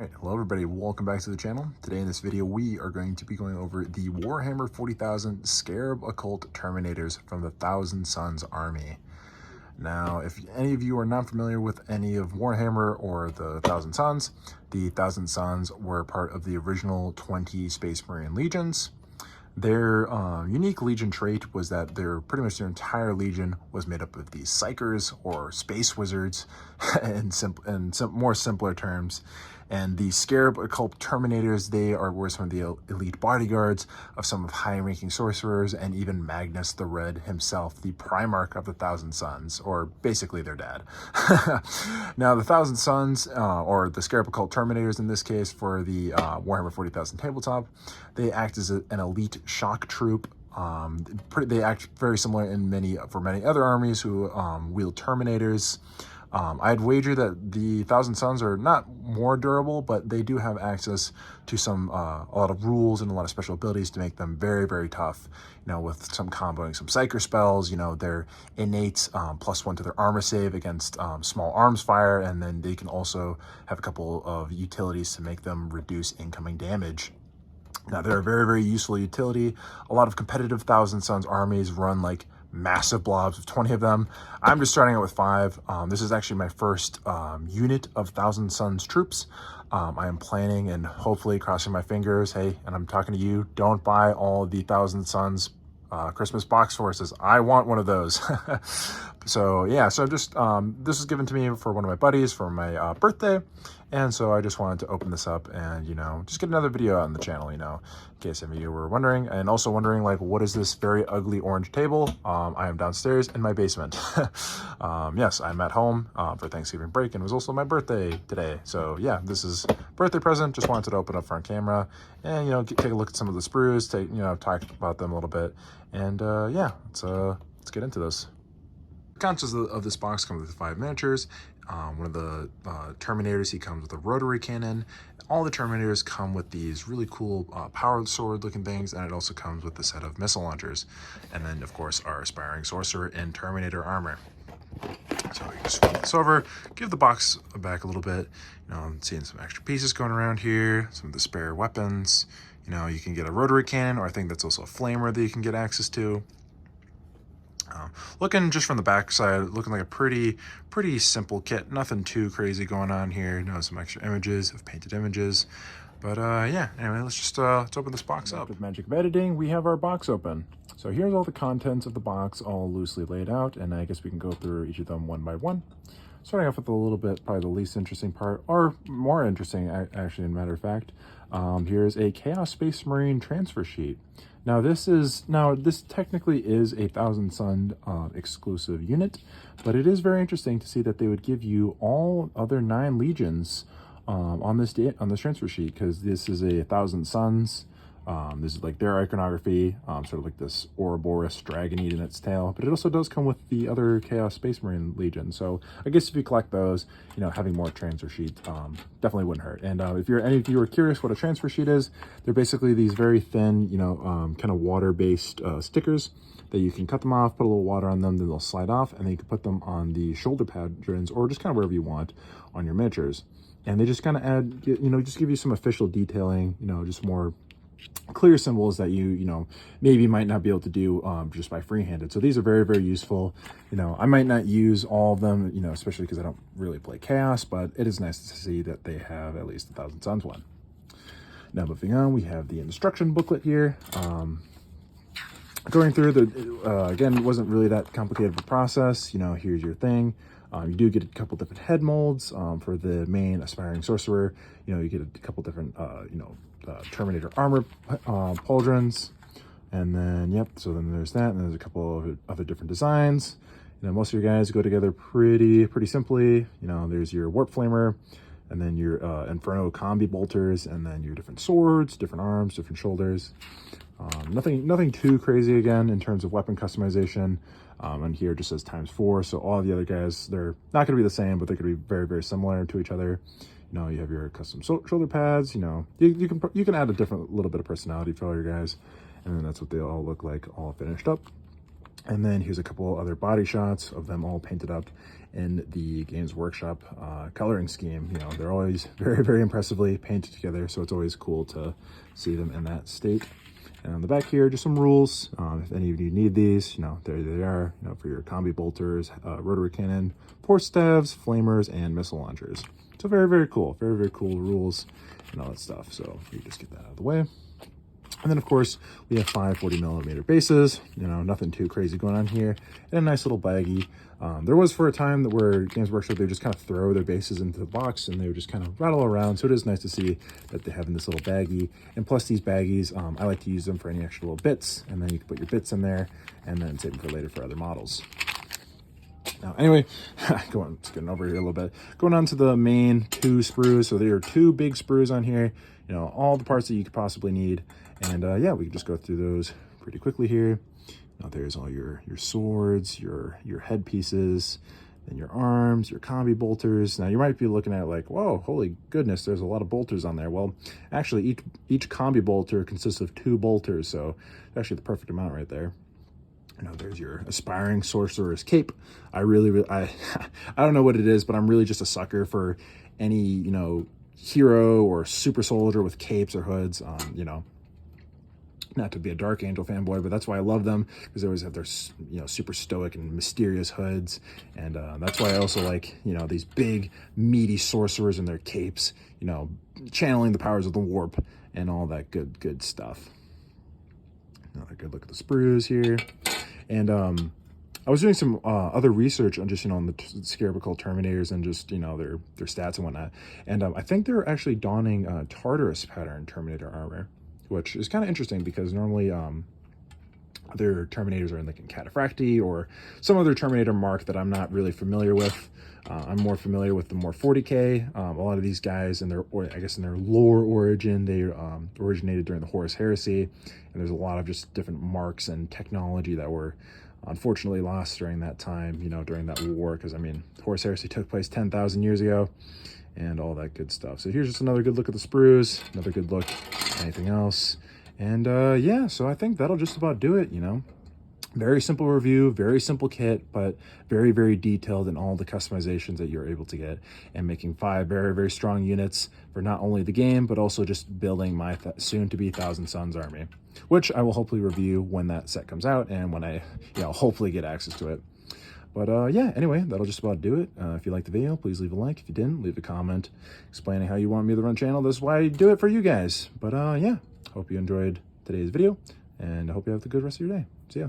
Alright, hello everybody, welcome back to the channel. Today in this video we are going to be going over the Warhammer 40,000 Scarab Occult Terminators from the Thousand Sons army. Now, if any of you are not familiar with any of Warhammer or the Thousand Sons were part of the original 20 Space Marine Legions. Their unique legion trait was that pretty much their entire legion was made up of these psychers or space wizards in more simpler terms. And the Scarab Occult Terminators, were some of the elite bodyguards of some of high-ranking sorcerers, and even Magnus the Red himself, the Primarch of the Thousand Sons, or basically their dad. Now, the Thousand Sons, or the Scarab Occult Terminators in this case, for the Warhammer 40,000 tabletop, they act as an elite shock troop. They act very similar for many other armies who wield Terminators. I'd wager that the Thousand Sons are not more durable, but they do have access to a lot of rules and a lot of special abilities to make them very, very tough. You know, with some comboing some Psyker spells, you know, their innate +1 to their armor save against small arms fire, and then they can also have a couple of utilities to make them reduce incoming damage. Now, they're a very, very useful utility. A lot of competitive Thousand Sons armies run like massive blobs of 20 of them. I'm just starting out with 5. This is actually my first unit of Thousand Sons troops. I am planning and hopefully crossing my fingers. Hey, and I'm talking to you, don't buy all the Thousand Sons Christmas box forces. I want one of those. So yeah, so just this was given to me for one of my buddies for my birthday, and so I just wanted to open this up and, you know, just get another video out on the channel, you know, in case any of you were wondering, and also wondering, like, what is this very ugly orange table? I am downstairs in my basement. Yes, I'm at home for Thanksgiving break, and it was also my birthday today. So yeah, this is birthday present. Just wanted to open up front camera and, you know, take a look at some of the sprues, talk about them a little bit, and yeah, let's get into this. The contents of this box comes with 5 miniatures. One of the Terminators, he comes with a rotary cannon. All the Terminators come with these really cool powered sword looking things, and it also comes with a set of missile launchers. And then, of course, our aspiring sorcerer in Terminator armor. So you just flip this over, give the box back a little bit. You know, I'm seeing some extra pieces going around here, some of the spare weapons. You know, you can get a rotary cannon, or I think that's also a flamer that you can get access to. Looking just from the back side, looking like a pretty simple kit. Nothing too crazy going on here. You know, some extra images of painted images. But yeah, anyway, let's open this box up. With magic of editing, we have our box open. So here's all the contents of the box, all loosely laid out, and I guess we can go through each of them one by one. Starting off with a little bit, probably the least interesting part, or more interesting, actually, in matter of fact. Here's a Chaos Space Marine transfer sheet. Now this technically is a Thousand Sun exclusive unit, but it is very interesting to see that they would give you all other 9 legions on this transfer sheet, because this is a Thousand Sons. This is like their iconography, sort of like this Ouroboros dragon eating its tail, but it also does come with the other Chaos Space Marine Legion. So I guess if you collect those, you know, having more transfer sheets definitely wouldn't hurt. And if any of you are curious what a transfer sheet is, they're basically these very thin, you know, kind of water-based stickers that you can cut them off, put a little water on them, then they'll slide off, and then you can put them on the shoulder pads or just kind of wherever you want on your miniatures. And they just kind of add, you know, just give you some official detailing, you know, just more clear symbols that you know, maybe might not be able to do just by freehanded. So these are very, very useful. You know, I might not use all of them, you know, especially because I don't really play Chaos, but it is nice to see that they have at least the Thousand Sons one. Now moving on, we have the instruction booklet here. Going through again, it wasn't really that complicated of a process. You know, here's your thing. You do get a couple different head molds for the main aspiring sorcerer. You know, you get a couple different, you know, Terminator armor pauldrons, and then so then there's that, and there's a couple of other different designs. You know, most of your guys go together pretty simply. You know, there's your warp flamer, and then your inferno combi bolters, and then your different swords, different arms, different shoulders. Nothing too crazy again in terms of weapon customization. And here it just says ×4, so all the other guys, they're not going to be the same, but they're going to be very, very similar to each other. You know, you have your custom shoulder pads. You know, you can add a little bit of personality for all your guys, and then that's what they all look like, all finished up. And then here's a couple other body shots of them all painted up in the Games Workshop coloring scheme. You know, they're always very, very impressively painted together, so it's always cool to see them in that state. And on the back here, just some rules. If any of you need these, you know, there they are, you know, for your combi bolters, rotary cannon, force staves, flamers, and missile launchers. So very, very cool. Very, very cool rules and all that stuff. So you just get that out of the way. And then, of course, we have 540mm bases, you know, nothing too crazy going on here, and a nice little baggie. There was for a time that where Games Workshop, they would just kind of throw their bases into the box and they would just kind of rattle around. So it is nice to see that they have in this little baggie. And plus these baggies, I like to use them for any extra little bits, and then you can put your bits in there and then save them for later for other models. Now, anyway, just getting over here a little bit. Going on to the main 2 sprues. So there are 2 big sprues on here, you know, all the parts that you could possibly need. And yeah, we can just go through those pretty quickly here. Now there's all your swords, your headpieces, and your arms, your combi bolters. Now you might be looking at it like, whoa, holy goodness, there's a lot of bolters on there. Well, actually each combi bolter consists of 2 bolters, so it's actually the perfect amount right there. You know, there's your aspiring sorcerer's cape. I don't know what it is, but I'm really just a sucker for any, you know, hero or super soldier with capes or hoods. You know, not to be a Dark Angel fanboy, but that's why I love them, because they always have their, you know, super stoic and mysterious hoods. And that's why I also like, you know, these big meaty sorcerers and their capes, you know, channeling the powers of the warp and all that good stuff. Another good look at the sprues here. And I was doing some other research on just, you know, on the Scarab Occult Terminators and just, you know, their stats and whatnot. And I think they're actually donning Tartarus pattern Terminator armor, which is kind of interesting because normally other Terminators are in like in Cataphracti or some other Terminator mark that I'm not really familiar with. I'm more familiar with the more 40K. A lot of these guys, in their lore origin, they originated during the Horus Heresy, and there's a lot of just different marks and technology that were unfortunately lost during that time, you know, during that war, because I mean, Horus Heresy took place 10,000 years ago, and all that good stuff. So here's just another good look at the sprues, another good look at anything else, and yeah, so I think that'll just about do it, you know. Very simple review, very simple kit, but very, very detailed in all the customizations that you're able to get, and making 5 very, very strong units for not only the game, but also just building my soon-to-be Thousand Sons army, which I will hopefully review when that set comes out and when I, you know, hopefully get access to it. But yeah, anyway, that'll just about do it. If you liked the video, please leave a like. If you didn't, leave a comment explaining how you want me to run the channel. This is why I do it for you guys. But yeah, hope you enjoyed today's video, and I hope you have a good rest of your day. See ya.